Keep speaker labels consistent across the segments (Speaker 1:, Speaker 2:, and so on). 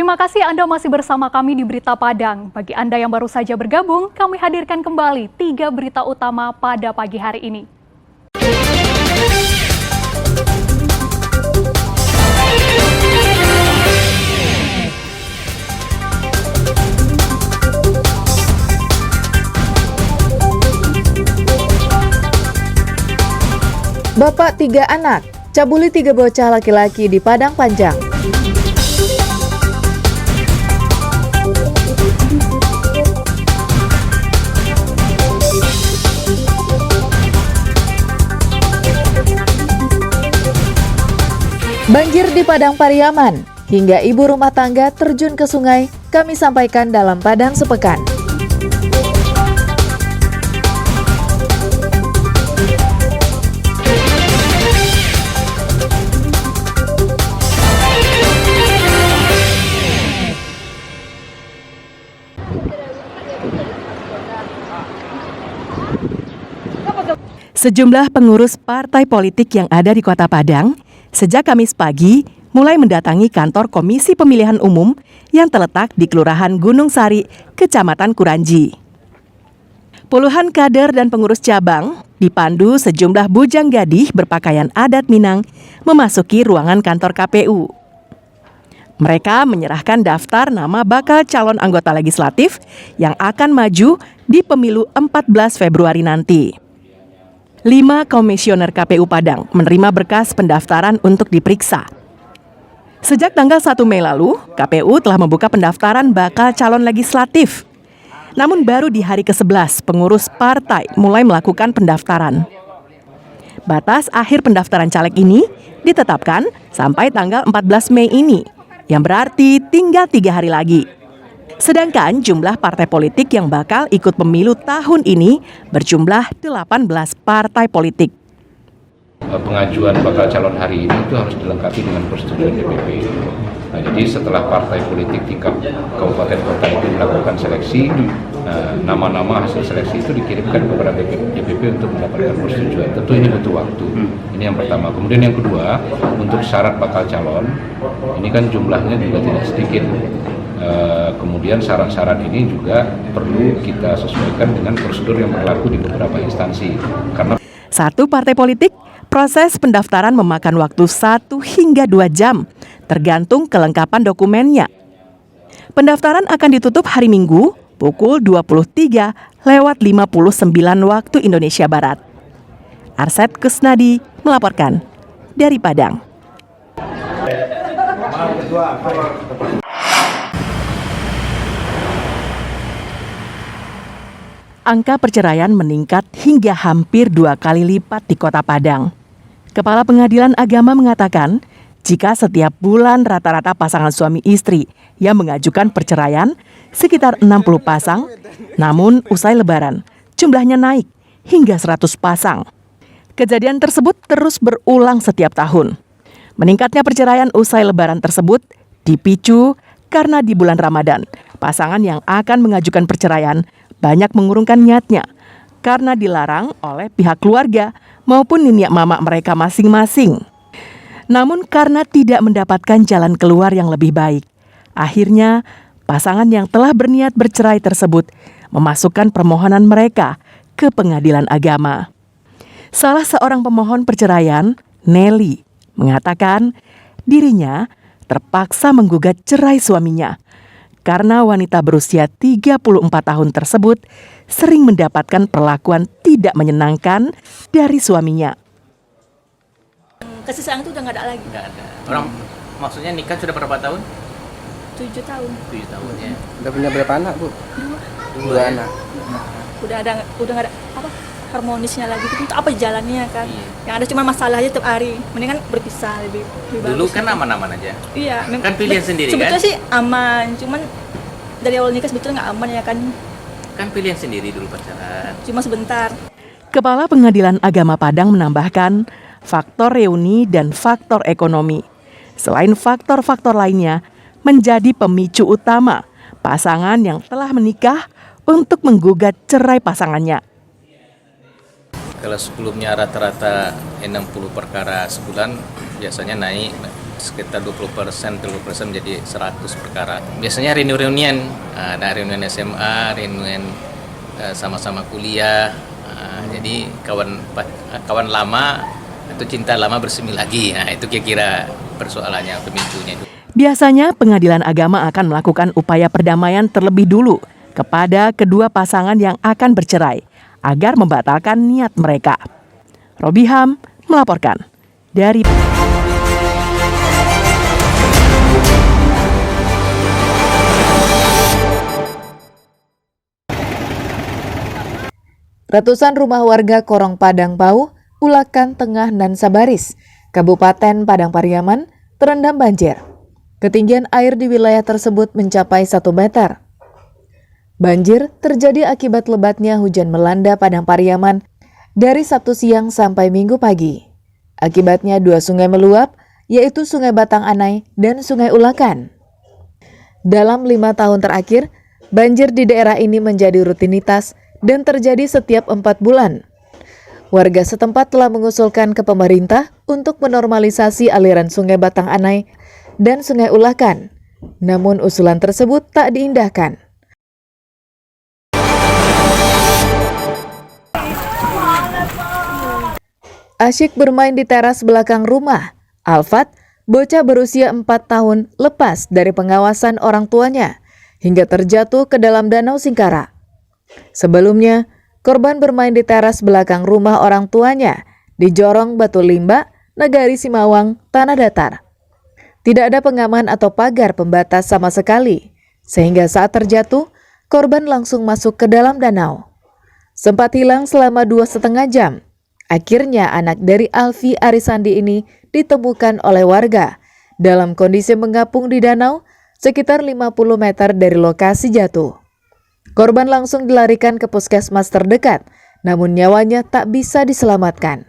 Speaker 1: Terima kasih Anda masih bersama kami di Berita Padang. Bagi Anda yang baru saja bergabung, kami hadirkan kembali 3 berita utama pada pagi hari ini.
Speaker 2: Bapak 3 anak, cabuli 3 bocah laki-laki di Padang Panjang. Banjir di Padang Pariaman, hingga ibu rumah tangga terjun ke sungai, kami sampaikan dalam Padang Sepekan.
Speaker 3: Sejumlah pengurus partai politik yang ada di Kota Padang sejak Kamis pagi mulai mendatangi kantor Komisi Pemilihan Umum yang terletak di Kelurahan Gunung Sari, Kecamatan Kuranji. Puluhan kader dan pengurus cabang dipandu sejumlah bujang gadih berpakaian adat Minang memasuki ruangan kantor KPU. Mereka menyerahkan daftar nama bakal calon anggota legislatif yang akan maju di pemilu 14 Februari nanti. 5 komisioner KPU Padang menerima berkas pendaftaran untuk diperiksa. Sejak tanggal 1 Mei lalu, KPU telah membuka pendaftaran bakal calon legislatif. Namun baru di hari ke-11, pengurus partai mulai melakukan pendaftaran. Batas akhir pendaftaran caleg ini ditetapkan sampai tanggal 14 Mei ini, yang berarti tinggal 3 hari lagi. Sedangkan jumlah partai politik yang bakal ikut pemilu tahun ini berjumlah 18 partai politik.
Speaker 4: Pengajuan bakal calon hari ini itu harus dilengkapi dengan persetujuan DPP. Nah, jadi setelah partai politik tingkat kabupaten kota itu melakukan seleksi, nama-nama hasil seleksi itu dikirimkan kepada DPP untuk mendapatkan persetujuan. Tentu ini butuh waktu. Ini yang pertama. Kemudian yang kedua, untuk syarat bakal calon, ini kan jumlahnya juga tidak sedikit. Kemudian syarat-syarat ini juga perlu kita sesuaikan dengan prosedur yang berlaku di beberapa instansi. Karena
Speaker 3: satu partai politik, proses pendaftaran memakan waktu 1 hingga 2 jam, tergantung kelengkapan dokumennya. Pendaftaran akan ditutup hari Minggu pukul 23:59 waktu Indonesia Barat. Arsep Kusnadi melaporkan dari Padang. Angka perceraian meningkat hingga hampir 2 kali lipat di Kota Padang. Kepala Pengadilan Agama mengatakan, jika setiap bulan rata-rata pasangan suami istri yang mengajukan perceraian sekitar 60 pasang, namun usai Lebaran jumlahnya naik hingga 100 pasang. Kejadian tersebut terus berulang setiap tahun. Meningkatnya perceraian usai Lebaran tersebut dipicu karena di bulan Ramadan, pasangan yang akan mengajukan perceraian banyak mengurungkan niatnya karena dilarang oleh pihak keluarga maupun nenek mama mereka masing-masing. Namun karena tidak mendapatkan jalan keluar yang lebih baik, akhirnya pasangan yang telah berniat bercerai tersebut memasukkan permohonan mereka ke Pengadilan Agama. Salah seorang pemohon perceraian, Nelly, mengatakan dirinya terpaksa menggugat cerai suaminya karena wanita berusia 34 tahun tersebut sering mendapatkan perlakuan tidak menyenangkan dari suaminya.
Speaker 5: Kasih sayang itu udah nggak ada lagi.
Speaker 6: Nggak ada. Orang maksudnya nikah sudah berapa tahun?
Speaker 5: 7 tahun.
Speaker 6: 7 tahun ya.
Speaker 7: Udah punya berapa anak, Bu? 2 anak.
Speaker 5: Udah nggak ada apa harmonisnya lagi. Itu apa jalannya kan?
Speaker 6: Iya.
Speaker 5: Yang ada cuma masalah aja tiap hari. Mendingan berpisah lebih
Speaker 6: Dulu
Speaker 5: bagus.
Speaker 6: kan aman-aman aja.
Speaker 5: Iya.
Speaker 6: Kan pilihan sendiri kan?
Speaker 5: Sebetulnya sih aman, cuman dari awal nikah sebetulnya nggak aman ya kan?
Speaker 6: Kan pilihan sendiri dulu pacaran.
Speaker 5: Cuma sebentar.
Speaker 3: Kepala Pengadilan Agama Padang menambahkan faktor reuni dan faktor ekonomi. Selain faktor-faktor lainnya, menjadi pemicu utama pasangan yang telah menikah untuk menggugat cerai pasangannya.
Speaker 6: Kalau sebelumnya rata-rata 60 perkara sebulan, biasanya naik sekitar 20%, 30% menjadi 100 perkara. Biasanya reunian, ada reunian SMA, reunian sama-sama kuliah. Jadi kawan lama atau cinta lama bersemi lagi. Nah, itu kira-kira persoalannya, pemicunya itu.
Speaker 3: Biasanya pengadilan agama akan melakukan upaya perdamaian terlebih dulu kepada kedua pasangan yang akan bercerai agar membatalkan niat mereka. Robiham melaporkan dari
Speaker 2: Ratusan rumah warga Korong Padang Pau, Ulakan Tengah dan Sabaris, Kabupaten Padang Pariaman, terendam banjir. Ketinggian air di wilayah tersebut mencapai 1 meter. Banjir terjadi akibat lebatnya hujan melanda Padang Pariaman dari Sabtu siang sampai Minggu pagi. Akibatnya 2 sungai meluap, yaitu Sungai Batang Anai dan Sungai Ulakan. Dalam 5 tahun terakhir, banjir di daerah ini menjadi rutinitas dan terjadi setiap 4 bulan. Warga setempat telah mengusulkan ke pemerintah untuk menormalisasi aliran Sungai Batang Anai dan Sungai Ulakan. Namun usulan tersebut tak diindahkan. Asyik bermain di teras belakang rumah, Alfat, bocah berusia 4 tahun, lepas dari pengawasan orang tuanya hingga terjatuh ke dalam Danau Singkara. Sebelumnya, korban bermain di teras belakang rumah orang tuanya di Jorong Batu Limba, Nagari Simawang, Tanah Datar. Tidak ada pengaman atau pagar pembatas sama sekali, sehingga saat terjatuh, korban langsung masuk ke dalam danau. Sempat hilang selama 2,5 jam. Akhirnya anak dari Alfi Arisandi ini ditemukan oleh warga dalam kondisi mengapung di danau sekitar 50 meter dari lokasi jatuh. Korban langsung dilarikan ke puskesmas terdekat, namun nyawanya tak bisa diselamatkan.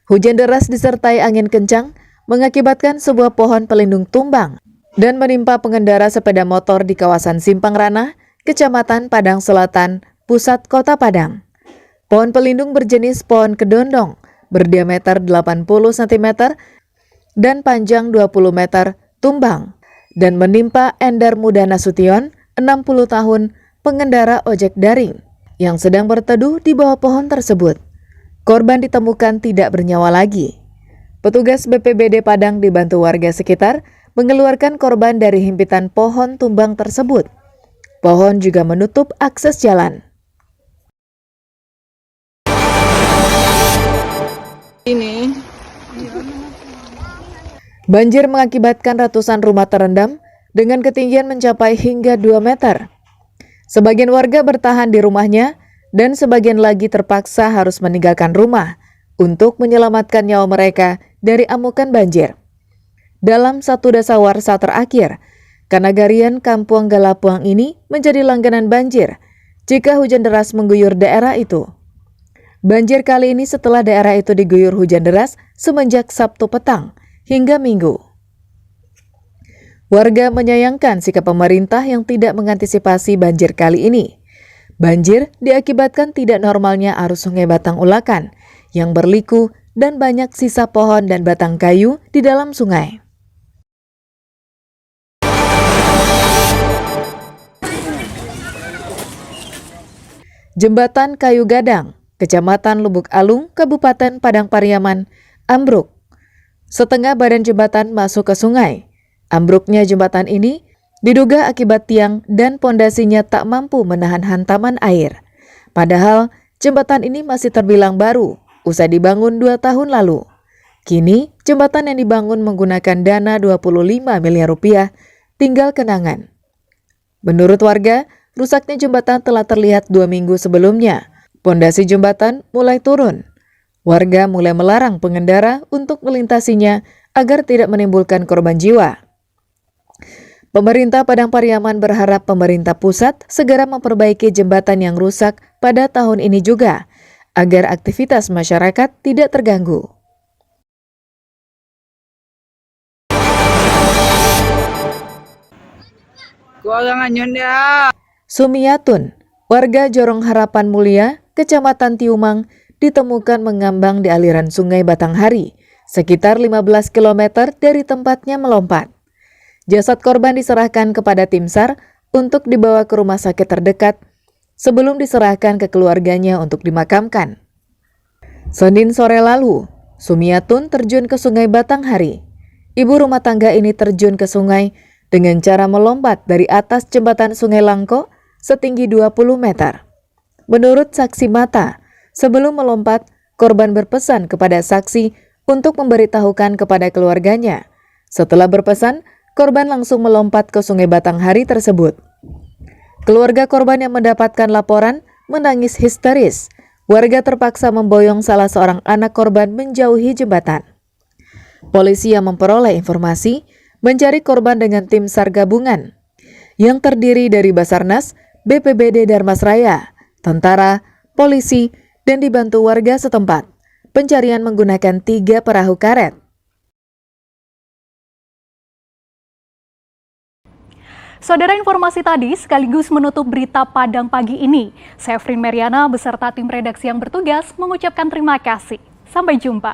Speaker 2: Hujan deras disertai angin kencang mengakibatkan sebuah pohon pelindung tumbang dan menimpa pengendara sepeda motor di kawasan Simpang Ranah, Kecamatan Padang Selatan, Pusat Kota Padang. Pohon pelindung berjenis pohon kedondong, berdiameter 80 cm dan panjang 20 meter, tumbang, dan menimpa Endar Muda Nasution, 60 tahun, pengendara ojek daring, yang sedang berteduh di bawah pohon tersebut. Korban ditemukan tidak bernyawa lagi. Petugas BPBD Padang dibantu warga sekitar mengeluarkan korban dari himpitan pohon tumbang tersebut. Pohon juga menutup akses jalan. Banjir mengakibatkan ratusan rumah terendam dengan ketinggian mencapai hingga 2 meter. Sebagian warga bertahan di rumahnya dan sebagian lagi terpaksa harus meninggalkan rumah untuk menyelamatkan nyawa mereka dari amukan banjir. Dalam satu dasawarsa terakhir, Kanagarian Kampung Galapuang ini menjadi langganan banjir jika hujan deras mengguyur daerah itu. Banjir kali ini setelah daerah itu diguyur hujan deras semenjak Sabtu petang hingga Minggu. Warga menyayangkan sikap pemerintah yang tidak mengantisipasi banjir kali ini. Banjir diakibatkan tidak normalnya arus Sungai Batang Ulakan yang berliku dan banyak sisa pohon dan batang kayu di dalam sungai. Jembatan Kayu Gadang, Kecamatan Lubuk Alung, Kabupaten Padang Pariaman, ambruk. Setengah badan jembatan masuk ke sungai. Ambruknya jembatan ini diduga akibat tiang dan pondasinya tak mampu menahan hantaman air. Padahal jembatan ini masih terbilang baru, usai dibangun 2 tahun lalu. Kini jembatan yang dibangun menggunakan dana 25 miliar rupiah tinggal kenangan. Menurut warga, rusaknya jembatan telah terlihat 2 minggu sebelumnya. Pondasi jembatan mulai turun. Warga mulai melarang pengendara untuk melintasinya agar tidak menimbulkan korban jiwa. Pemerintah Padang Pariaman berharap pemerintah pusat segera memperbaiki jembatan yang rusak pada tahun ini juga, agar aktivitas masyarakat tidak terganggu. Sumiatun, warga Jorong Harapan Mulia, Kecamatan Tiumang, ditemukan mengambang di aliran Sungai Batanghari, sekitar 15 km dari tempatnya melompat. Jasad korban diserahkan kepada tim SAR untuk dibawa ke rumah sakit terdekat sebelum diserahkan ke keluarganya untuk dimakamkan. Senin sore lalu, Sumiatun terjun ke Sungai Batanghari. Ibu rumah tangga ini terjun ke sungai dengan cara melompat dari atas jembatan Sungai Langko setinggi 20 meter. Menurut saksi mata, sebelum melompat, korban berpesan kepada saksi untuk memberitahukan kepada keluarganya. Setelah berpesan, korban langsung melompat ke Sungai Batanghari tersebut. Keluarga korban yang mendapatkan laporan menangis histeris. Warga terpaksa memboyong salah seorang anak korban menjauhi jembatan. Polisi yang memperoleh informasi mencari korban dengan tim SAR gabungan yang terdiri dari Basarnas, BPBD Darmasraya, tentara, polisi, dan dibantu warga setempat. Pencarian menggunakan 3 perahu karet.
Speaker 1: Saudara, informasi tadi sekaligus menutup berita Padang pagi ini. Saya Frin Meriana beserta tim redaksi yang bertugas mengucapkan terima kasih. Sampai jumpa.